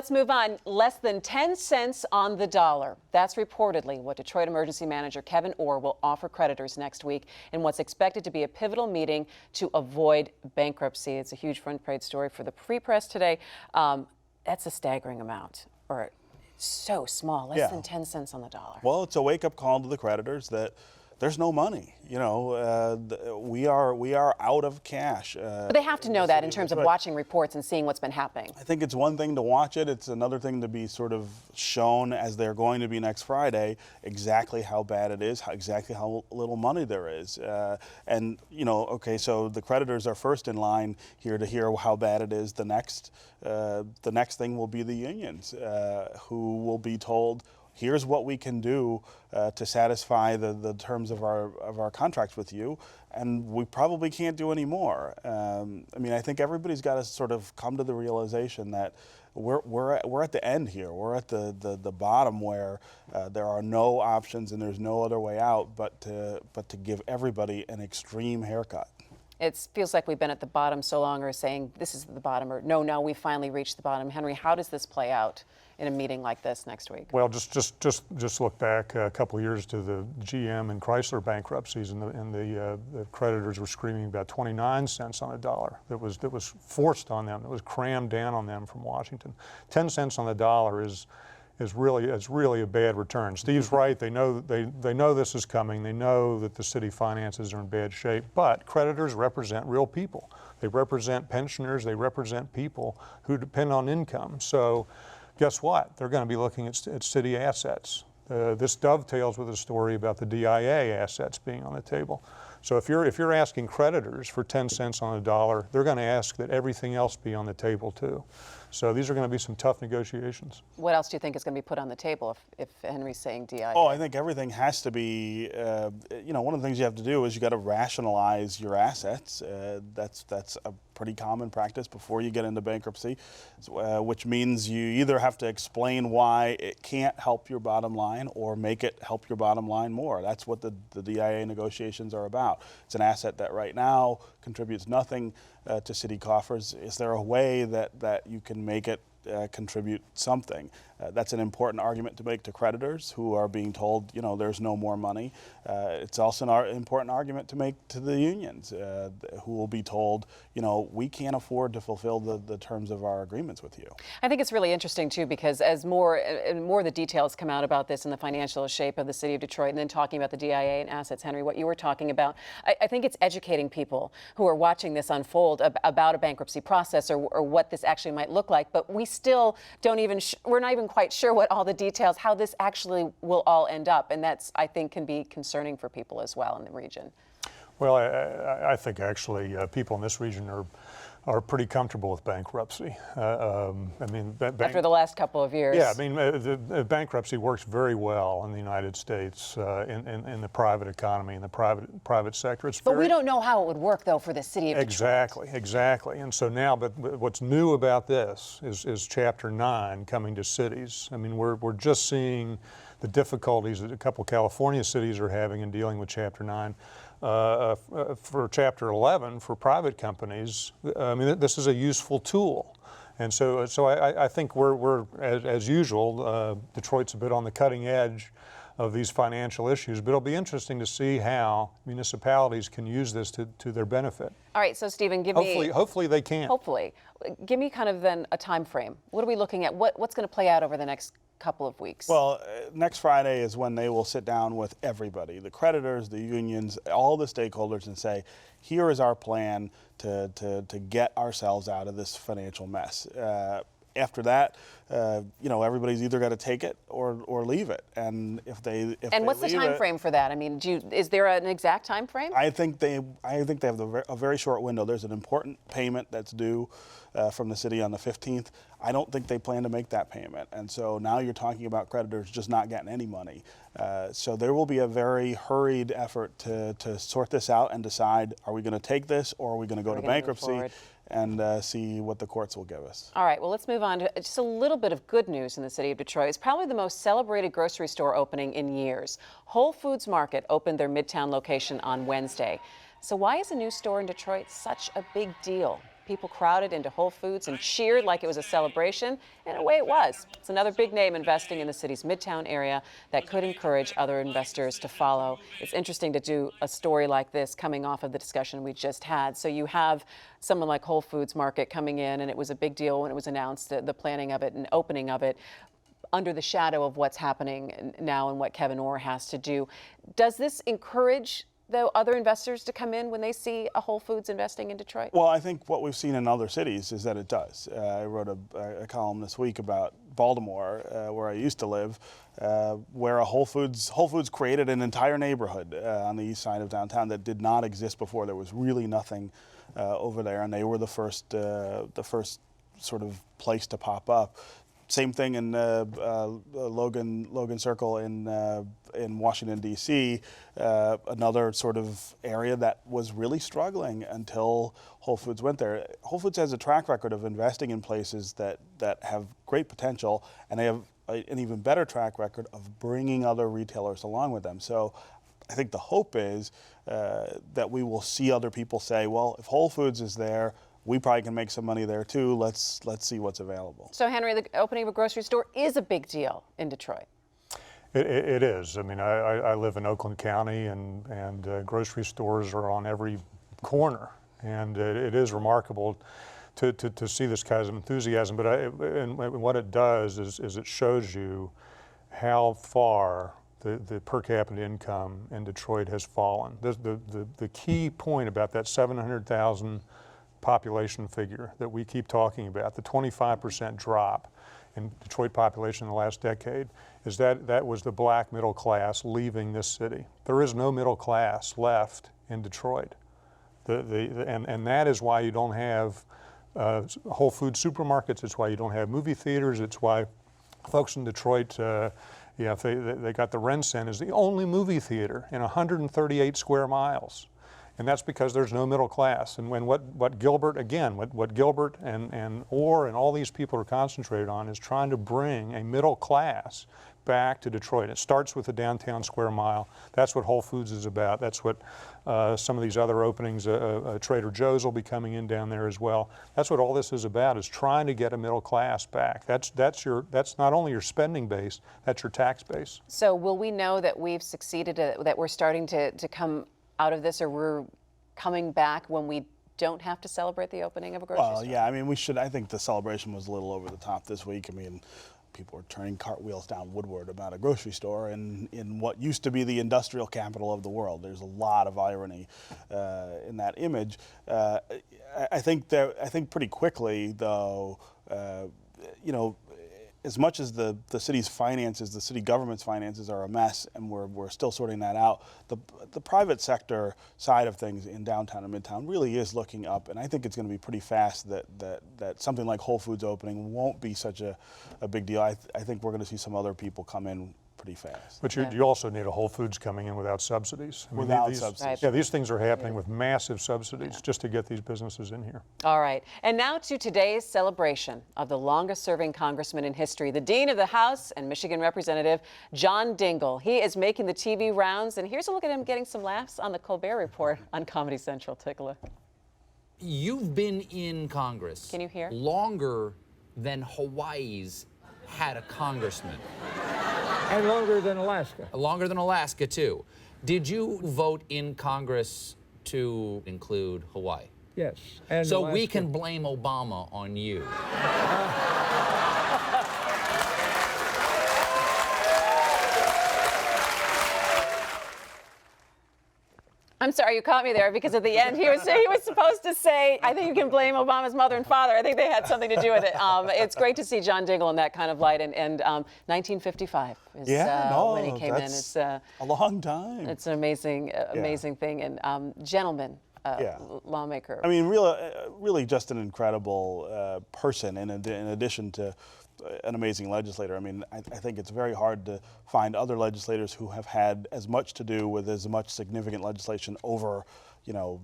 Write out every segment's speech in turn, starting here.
let's move on. Less than 10 cents on the dollar. That's reportedly what Detroit Emergency Manager Kevyn Orr will offer creditors next week in what's expected to be a pivotal meeting to avoid bankruptcy. It's a huge front page story for the Free Press today. That's a staggering amount, or so small, less than 10 cents on the dollar. Well, it's a wake-up call to the creditors that there's no money. You know, we are out of cash. But they have to know that in terms of watching reports and seeing what's been happening. I think it's one thing to watch it. It's another thing to be sort of shown, as they're going to be next Friday, exactly how bad it is, exactly how little money there is. And, you know, okay, so the creditors are first in line here to hear how bad it is. The next thing will be the unions, who will be told, here's what we can do to satisfy the terms of our contracts with you, and we probably can't do any more. I mean, I think everybody's got to sort of come to the realization that we're at the end here. We're at the bottom where there are no options and there's no other way out but to give everybody an extreme haircut. It feels like we've been at the bottom so long, or saying this is the bottom, or no, we finally reached the bottom. Henry, how does this play out in a meeting like this next week? Well, just look back a couple of years to the GM and Chrysler bankruptcies, and the creditors were screaming about 29 cents on a dollar that was forced on them, that was crammed down on them from Washington. 10 cents on the dollar is really a bad return. Steve's right. They know this is coming. They know that the city finances are in bad shape. But creditors represent real people. They represent pensioners. They represent people who depend on income. So, guess what? They're going to be looking at city assets. This dovetails with a story about the DIA assets being on the table. So if you're asking creditors for 10 cents on the dollar, they're going to ask that everything else be on the table too. So these are going to be some tough negotiations. What else do you think is going to be put on the table if Henry's saying DIA? Oh, I think everything has to be, you know, one of the things you have to do is you got to rationalize your assets. That's a pretty common practice before you get into bankruptcy, which means you either have to explain why it can't help your bottom line or make it help your bottom line more. That's what the DIA negotiations are about. It's an asset that right now contributes nothing to city coffers. Is there a way that you can make it contribute something? That's an important argument to make to creditors who are being told, you know, there's no more money. It's also an important argument to make to the unions who will be told, you know, we can't afford to fulfill the terms of our agreements with you. I think it's really interesting, too, because as more of the details come out about this and the financial shape of the city of Detroit, and then talking about the DIA and assets, Henry, what you were talking about, I think it's educating people who are watching this unfold about a bankruptcy process or what this actually might look like. But we still we're not even quite sure what all the details, how this actually will all end up. And that's, I think, can be concerning for people as well in the region. Well, I think actually people in this region are pretty comfortable with bankruptcy. I mean, after the last couple of years. Yeah, I mean, the bankruptcy works very well in the United States, in the private economy, in the private sector. But we don't know how it would work, though, for the city of Detroit. Exactly. And so now, but what's new about this is Chapter 9 coming to cities. I mean, we're just seeing the difficulties that a couple of California cities are having in dealing with Chapter 9. For Chapter 11, for private companies, I mean, this is a useful tool. And so I think we're as usual, Detroit's a bit on the cutting edge of these financial issues, but it'll be interesting to see how municipalities can use this to their benefit. All right, so Stephen, hopefully they can. Hopefully. Give me kind of then a time frame. What are we looking at? What's going to play out over the next couple of weeks? Well, next Friday is when they will sit down with everybody, the creditors, the unions, all the stakeholders, and say, here is our plan to get ourselves out of this financial mess. After that, you know, everybody's either got to take it or leave it. And if what's the time frame for that? I mean, is there an exact time frame? I think they have a very short window. There's an important payment that's due from the city on the 15th. I don't think they plan to make that payment. And so now you're talking about creditors just not getting any money. So there will be a very hurried effort to sort this out and decide, are we going to take this or are we going to go to bankruptcy and see what the courts will give us. All right, well, let's move on to just a little bit of good news in the city of Detroit. It's probably the most celebrated grocery store opening in years. Whole Foods Market opened their Midtown location on Wednesday. So why is a new store in Detroit such a big deal? People crowded into Whole Foods and cheered like it was a celebration. In a way, it was. It's another big name investing in the city's midtown area that could encourage other investors to follow. It's interesting to do a story like this coming off of the discussion we just had. So you have someone like Whole Foods Market coming in, and it was a big deal when it was announced, the planning of it and opening of it, under the shadow of what's happening now and what Kevyn Orr has to do. Does this encourage, though, other investors to come in when they see a Whole Foods investing in Detroit? Well, I think what we've seen in other cities is that it does. I wrote a column this week about Baltimore, where I used to live, where a Whole Foods created an entire neighborhood on the east side of downtown that did not exist before. There was really nothing over there, and they were the first sort of place to pop up. Same thing in Logan Circle in Washington, D.C., another sort of area that was really struggling until Whole Foods went there. Whole Foods has a track record of investing in places that have great potential, and they have an even better track record of bringing other retailers along with them. So I think the hope is that we will see other people say, well, if Whole Foods is there, we probably can make some money there too. Let's see what's available. So, Henry, the opening of a grocery store is a big deal in Detroit. It is. I mean, I live in Oakland County, and grocery stores are on every corner, and it is remarkable to see this kind of enthusiasm. But and what it does is it shows you how far the per capita income in Detroit has fallen. The key point about that 700,000 population figure that we keep talking about, the 25% drop in Detroit population in the last decade, is that was the black middle class leaving this city. There is no middle class left in Detroit. And that is why you don't have Whole Foods supermarkets. It's why you don't have movie theaters. It's why folks in Detroit, if they got the RenCen is the only movie theater in 138 square miles. And that's because there's no middle class. And when what Gilbert and Orr and all these people are concentrated on is trying to bring a middle class back to Detroit. It starts with the downtown square mile. That's what Whole Foods is about. That's what some of these other openings, Trader Joe's will be coming in down there as well. That's what all this is about, is trying to get a middle class back. That's not only your spending base, that's your tax base. So will we know that we've succeeded, that we're starting to come out of this, or we're coming back when we don't have to celebrate the opening of a grocery store? Well, yeah, I mean, I think the celebration was a little over the top this week. I mean, people were turning cartwheels down Woodward about a grocery store in what used to be the industrial capital of the world. There's a lot of irony in that image. I think pretty quickly, though, as much as the city's finances, the city government's finances are a mess, and we're still sorting that out, the private sector side of things in downtown and midtown really is looking up, and I think it's going to be pretty fast that something like Whole Foods opening won't be such a big deal. I think we're going to see some other people come in pretty fast. But you also need a Whole Foods coming in without subsidies. I mean, without subsidies. Right. Yeah, these things are happening with massive subsidies just to get these businesses in here. All right. And now to today's celebration of the longest-serving congressman in history, the Dean of the House and Michigan Representative John Dingell. He is making the TV rounds, and here's a look at him getting some laughs on the Colbert Report on Comedy Central. Take a look. You've been in Congress. Can you hear? Longer than Hawaii's had a congressman. And longer than Alaska. Longer than Alaska, too. Did you vote in Congress to include Hawaii? Yes. And So Alaska. we can blame Obama on you. I'm sorry, you caught me there, because at the end he was supposed to say, I think you can blame Obama's mother and father. I think they had something to do with it. It's great to see John Dingell in that kind of light. And 1955 is when he came in. It's a long time. It's an amazing thing. And gentleman, lawmaker. I mean, really just an incredible person in addition to an amazing legislator. I mean, I think it's very hard to find other legislators who have had as much to do with as much significant legislation over,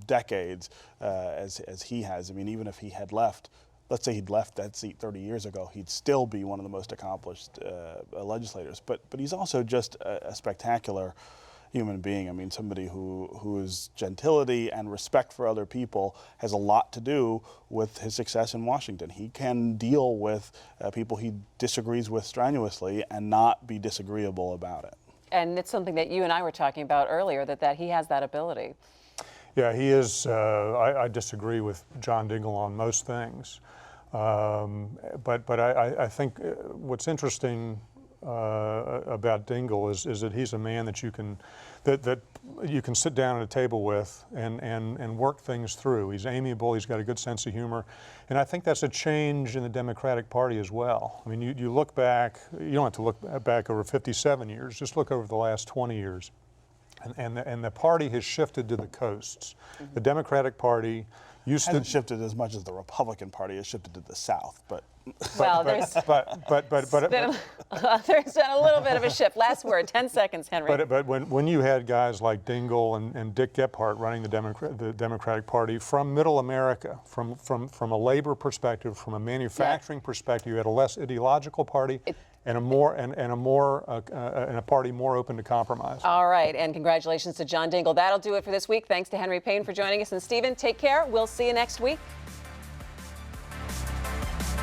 decades as he has. I mean, even if he had left, let's say he'd left that seat 30 years ago, he'd still be one of the most accomplished legislators. But he's also just a spectacular human being. I mean, somebody whose gentility and respect for other people has a lot to do with his success in Washington. He can deal with people he disagrees with strenuously and not be disagreeable about it. And it's something that you and I were talking about earlier, that he has that ability. Yeah, he is. I disagree with John Dingell on most things, but I think what's interesting about Dingell is that he's a man that you can sit down at a table with and work things through. He's amiable. He's got a good sense of humor, and I think that's a change in the Democratic Party as well. I mean, you look back. You don't have to look back over 57 years. Just look over the last 20 years. And the party has shifted to the coasts. Mm-hmm. The Democratic Party hasn't shifted as much as the Republican Party has shifted to the South, but there's been a little bit of a shift. Last word, 10 seconds, Henry. But when you had guys like Dingell and Dick Gephardt running the Democratic Party from Middle America, from a labor perspective, from a manufacturing perspective, you had a less ideological party. And a party more open to compromise. All right, and congratulations to John Dingell. That'll do it for this week. Thanks to Henry Payne for joining us. And Stephen, take care. We'll see you next week.